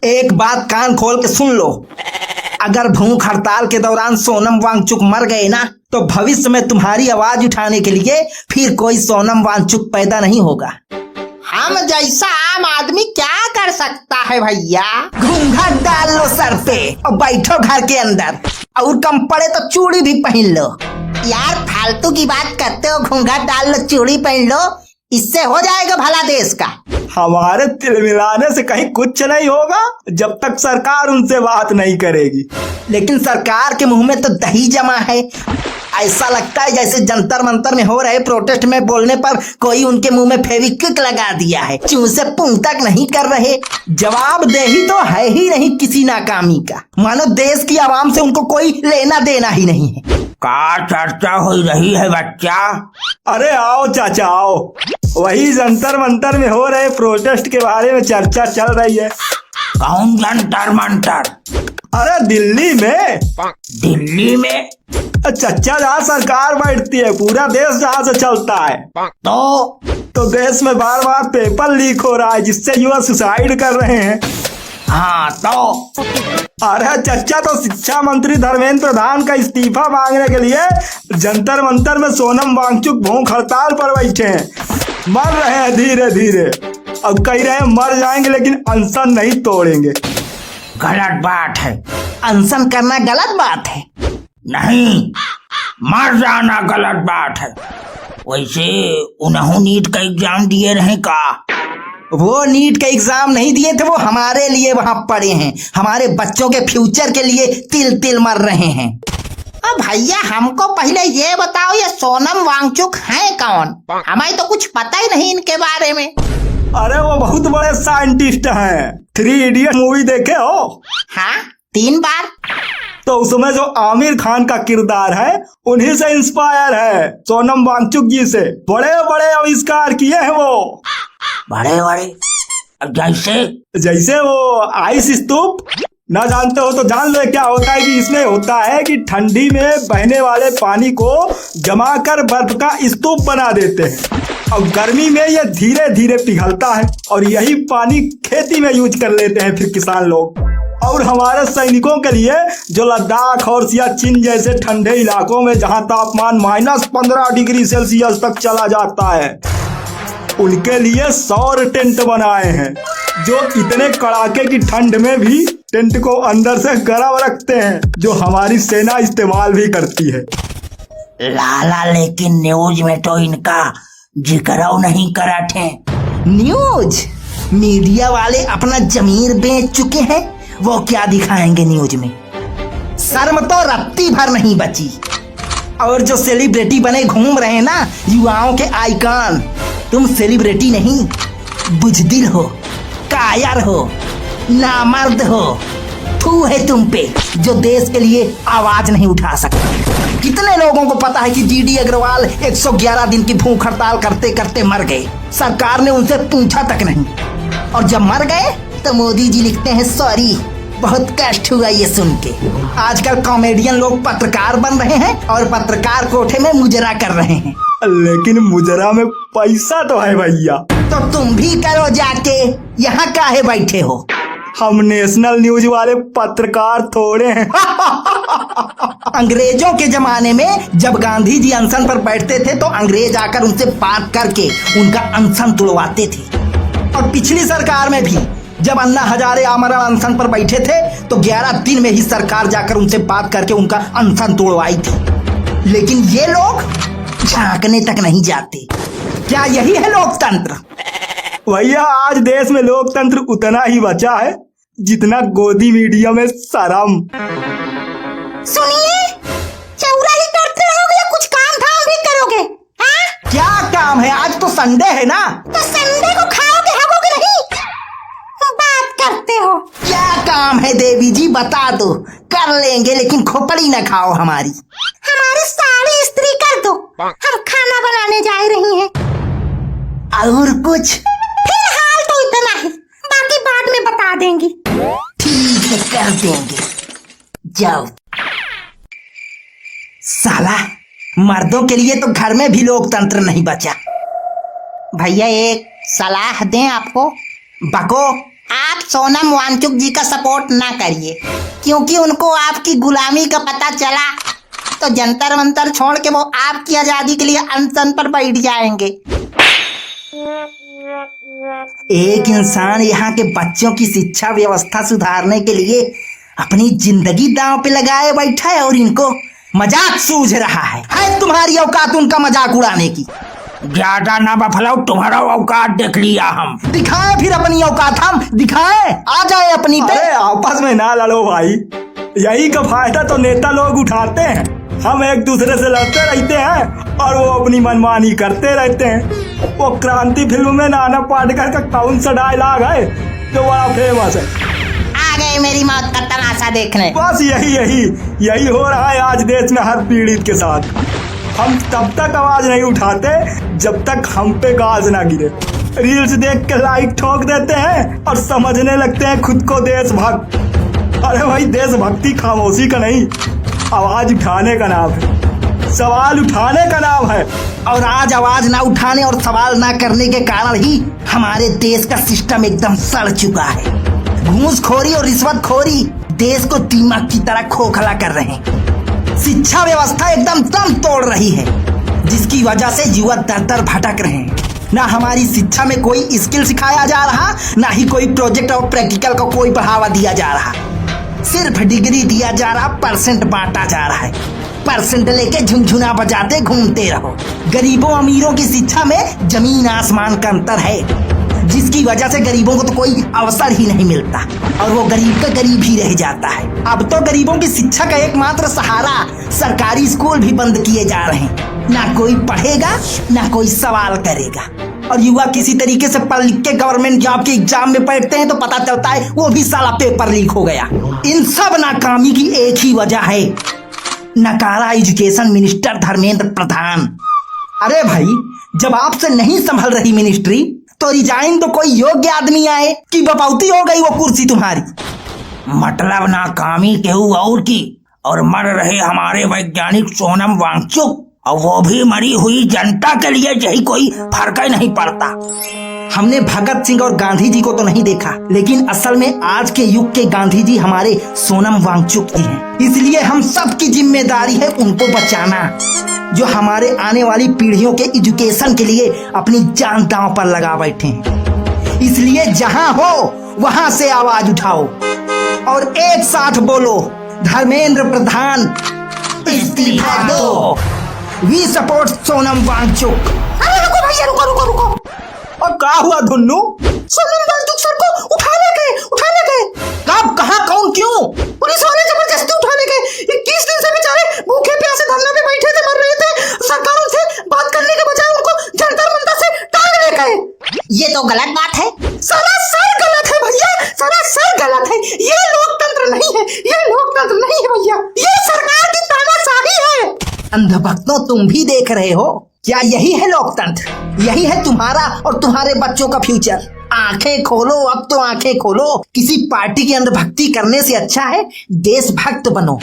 एक बात कान खोल के सुन लो, अगर भूख हड़ताल के दौरान सोनम वांगचुक मर गए ना तो भविष्य में तुम्हारी आवाज उठाने के लिए फिर कोई सोनम वांगचुक पैदा नहीं होगा। हम जैसा आम आदमी क्या कर सकता है भैया? घूंघट डाल लो सर पे और बैठो घर के अंदर, और कम पड़े तो चूड़ी भी पहन लो। यार फालतू की बात करते हो, घूंघट डाल लो चूड़ी पहन लो, इससे हो जाएगा भला देश का। हमारे तिल मिलाने से कहीं कुछ नहीं होगा जब तक सरकार उनसे बात नहीं करेगी। लेकिन सरकार के मुंह में तो दही जमा है। ऐसा लगता है जैसे जंतर मंतर में हो रहे प्रोटेस्ट में बोलने पर कोई उनके मुंह में फेविक्विक लगा दिया है। चूं से पुंग तक नहीं कर रहे। जवाबदेही तो है ही नहीं किसी नाकामी का, मानो देश की आवाम से उनको कोई लेना देना ही नहीं है। क्या चर्चा हो रही है बच्चा? अरे आओ चाचा आओ, वही जंतर मंतर में हो रहे प्रोटेस्ट के बारे में चर्चा चल रही है। कौन जंतर मंतर? अरे दिल्ली में। दिल्ली में? चच्चा जहाँ सरकार बैठती है, पूरा देश जहाँ से चलता है, तो देश में बार बार पेपर लीक हो रहा है जिससे युवा सुसाइड कर रहे हैं। हाँ तो अरे चच्चा, तो शिक्षा मंत्री धर्मेंद्र प्रधान का इस्तीफा मांगने के लिए जंतर मंतर में सोनम वांगचुक भूख हड़ताल पर बैठे हैं। मर रहे हैं धीरे धीरे, अब कह रहे हैं मर जाएंगे लेकिन अनशन नहीं तोड़ेंगे। गलत बात है। अनशन करना गलत बात है? नहीं, मर जाना गलत बात है। वैसे उन्होंने नीट का एग्जाम दिए रहे का? वो नीट का एग्जाम नहीं दिए थे, वो हमारे लिए वहाँ पड़े हैं, हमारे बच्चों के फ्यूचर के लिए तिल तिल मर रहे हैं। अब भैया हमको पहले ये बताओ, ये सोनम वांगचुक है कौन? हमें तो कुछ पता ही नहीं इनके बारे में। अरे वो बहुत बड़े साइंटिस्ट हैं। 3 इडियट मूवी देखे हो? हाँ, 3 बार। तो उसमें जो आमिर खान का किरदार है उन्हीं से इंस्पायर है, सोनम वांगचुक जी से। बड़े बड़े आविष्कार किए हैं वो। बड़े बड़े? जैसे वो आइस स्तूप ना जानते हो तो जान लो क्या होता है कि इसमें होता है कि ठंडी में बहने वाले पानी को जमा कर बर्फ का स्तूप बना देते हैं और गर्मी में ये धीरे धीरे पिघलता है और यही पानी खेती में यूज कर लेते हैं फिर किसान लोग। और हमारे सैनिकों के लिए जो लद्दाख और सियाचिन जैसे ठंडे इलाकों में जहां तापमान -15 डिग्री सेल्सियस तक चला जाता है, उनके लिए सौर टेंट बनाए हैं जो इतने कड़ाके की ठंड में भी टेंट को अंदर से गर्म रखते हैं, जो हमारी सेना इस्तेमाल भी करती है। लाला, लेकिन न्यूज में तो इनका जिक्र नहीं करा थे। न्यूज? मीडिया वाले अपना जमीर बेच चुके हैं, वो क्या दिखाएंगे न्यूज में? शर्म तो रत्ती भर नहीं बची। और जो सेलिब्रिटी बने घूम रहे हैं ना, युवाओं के आइकॉन, तुम सेलिब्रिटी नहीं, बुजदिल हो, कायर हो, नामर्द हो। थू है तुम पे जो देश के लिए आवाज नहीं उठा सकते। कितने लोगों को पता है कि जीडी अग्रवाल 111 दिन की भूख हड़ताल करते करते मर गए, सरकार ने उनसे पूछा तक नहीं। और जब मर गए तो मोदी जी लिखते हैं सॉरी, बहुत कष्ट हुआ ये सुन के। आजकल कॉमेडियन लोग पत्रकार बन रहे हैं और पत्रकार कोठे में मुजरा कर रहे हैं। लेकिन मुजरा में पैसा तो है भैया। तो तुम भी करो जाके, यहाँ काहे बैठे हो? हम नेशनल न्यूज वाले पत्रकार थोड़े हैं। अंग्रेजों के जमाने में जब गांधी जी अनशन पर बैठते थे तो अंग्रेज आकर उनसे बात करके उनका अनशन तुड़वाते थे। और पिछली सरकार में भी जब अन्ना हजारे आमरण अनशन पर बैठे थे तो 11 दिन में ही सरकार जाकर उनसे बात करके उनका अनशन तोड़वाई थी। लेकिन ये लोग झांकने तक नहीं जाते। क्या यही है लोकतंत्र? भैया आज देश में लोकतंत्र उतना ही बचा है जितना गोदी मीडिया में शर्म। सुनिए, चौरा ही करते रहोगे या कुछ काम धाम भी करोगे? हाँ? क्या काम है? आज तो संडे है ना। तो संडे को खाओगे हगोगे नहीं? बात करते हो। क्या काम है देवी जी, बता दो, कर लेंगे, लेकिन खोपड़ी न खाओ हमारी। हमारी साड़ी इस्त्री कर दो, हम खाना बनाने जा रही हैं। और कुछ? फिलहाल तो इतना ही, बाकी बाद में बता देंगी। ठीक है, कर देंगे, जाओ। साला, मर्दों के लिए तो घर में भी लोकतंत्र नहीं बचा। भैया एक सलाह दें आपको। बको। आप सोनम वांगचुक जी का सपोर्ट ना करिए, क्योंकि उनको आपकी गुलामी का पता चला तो जंतर मंतर छोड़ के वो आपकी आजादी के लिए अनशन पर बैठ जाएंगे। एक इंसान यहाँ के बच्चों की शिक्षा व्यवस्था सुधारने के लिए अपनी जिंदगी दांव पे लगाए बैठा है और इनको मजाक सूझ रहा है तुम्हारी औकात उनका मजाक उड़ाने की। ज्यादा ना बफलाओ, तुम्हारा औकात देख लिया हम। दिखाएं फिर अपनी औकात, हम दिखाएं, आ जाए अपनी पे। अरे आपस में ना लड़ो भाई, यही का फायदा तो नेता लोग उठाते हैं। हम एक दूसरे से लड़ते रहते हैं और वो अपनी मनमानी करते रहते हैं। वो क्रांति फिल्म में नाना पाटेकर का कौन सा डायलॉग है जो बड़ा फेमस है? आ गए मेरी मौत का तमाशा देखने। बस यही हो रहा है आज देश में हर पीड़ित के साथ। हम तब तक आवाज नहीं उठाते जब तक हम पे गाज ना गिरे। रील्स देख के लाइक ठोक देते हैं और समझने लगते हैं खुद को देशभक्त। अरे भाई, देशभक्ति खामोशी का नहीं, आवाज उठाने का नाम है, सवाल उठाने का नाम है। और आज आवाज ना उठाने और सवाल ना करने के कारण ही हमारे देश का सिस्टम एकदम सड़ चुका है। घूसखोरी और रिश्वतखोरी देश को दीमक की तरह खोखला कर रहे हैं। शिक्षा व्यवस्था एकदम दम तोड़ रही है, जिसकी वजह से युवा दर दर भटक रहे हैं। ना हमारी शिक्षा में कोई स्किल सिखाया जा रहा, ना ही कोई प्रोजेक्ट और प्रैक्टिकल को कोई बढ़ावा दिया जा रहा। सिर्फ डिग्री दिया जा रहा, परसेंट बांटा जा रहा है। परसेंट लेके झुनझुना बजाते घूमते रहो। गरीबों अमीरों की शिक्षा में जमीन आसमान का अंतर है, जिसकी वजह से गरीबों को तो कोई अवसर ही नहीं मिलता और वो गरीब का गरीब ही रह जाता है। अब तो गरीबों की शिक्षा का एकमात्र सहारा सरकारी स्कूल भी बंद किए जा रहे हैं। ना कोई पढ़ेगा, ना कोई सवाल करेगा, और युवा किसी तरीके से पढ़ लिख के गवर्नमेंट जॉब के एग्जाम में बैठते हैं तो पता चलता है वो भी साला पेपर लीक हो गया। इन सब नाकामी की एक ही वजह है, नकारा एजुकेशन मिनिस्टर धर्मेंद्र प्रधान। अरे भाई, जब आपसे नहीं संभल रही मिनिस्ट्री तो रिजाइन तो कोई योग्य आदमी आए कि बपौती हो गई वो कुर्सी तुम्हारी। मतलब नाकामी केहू और की, और मर रहे हमारे वैज्ञानिक सोनम वांगचुक, और वो भी मरी हुई जनता के लिए, यही कोई फर्क ही नहीं पड़ता। हमने भगत सिंह और गांधी जी को तो नहीं देखा, लेकिन असल में आज के युग के गांधी जी हमारे सोनम वांगचुक जी हैं। इसलिए हम सबकी जिम्मेदारी है उनको बचाना, जो हमारे आने वाली पीढ़ियों के एजुकेशन के लिए अपनी जान दांव पर लगा बैठे हैं। इसलिए जहां हो वहां से आवाज उठाओ और एक साथ बोलो, धर्मेंद्र प्रधान इस्तीफा दो। We support Sonam Wangchuk. अरे रुको भैया, रुको। और क्या हुआ धुन्नू? सोनम वांगचुक सर को उठाने गए। कब, कहां, कौन, क्यों? पुलिस वाले जबरदस्ती उठाने गए। 21 दिन से बेचारे भूखे प्यासे धरना पे बैठे थे, मर रहे थे। सरकारों से बात करने के बजाय उनको जंतर मंतर से टांग ले गए। ये तो गलत बात है। सरासर गलत है भैया, सरासर गलत है। ये लोकतंत्र नहीं है, भैया, ये सरकार की तानाशाही है। अंधभक्तों, तुम भी देख रहे हो, क्या यही है लोकतंत्र? यही है तुम्हारा और तुम्हारे बच्चों का फ्यूचर? आंखें खोलो, अब तो आंखें खोलो। किसी पार्टी की अंधभक्ति करने से अच्छा है देशभक्त बनो।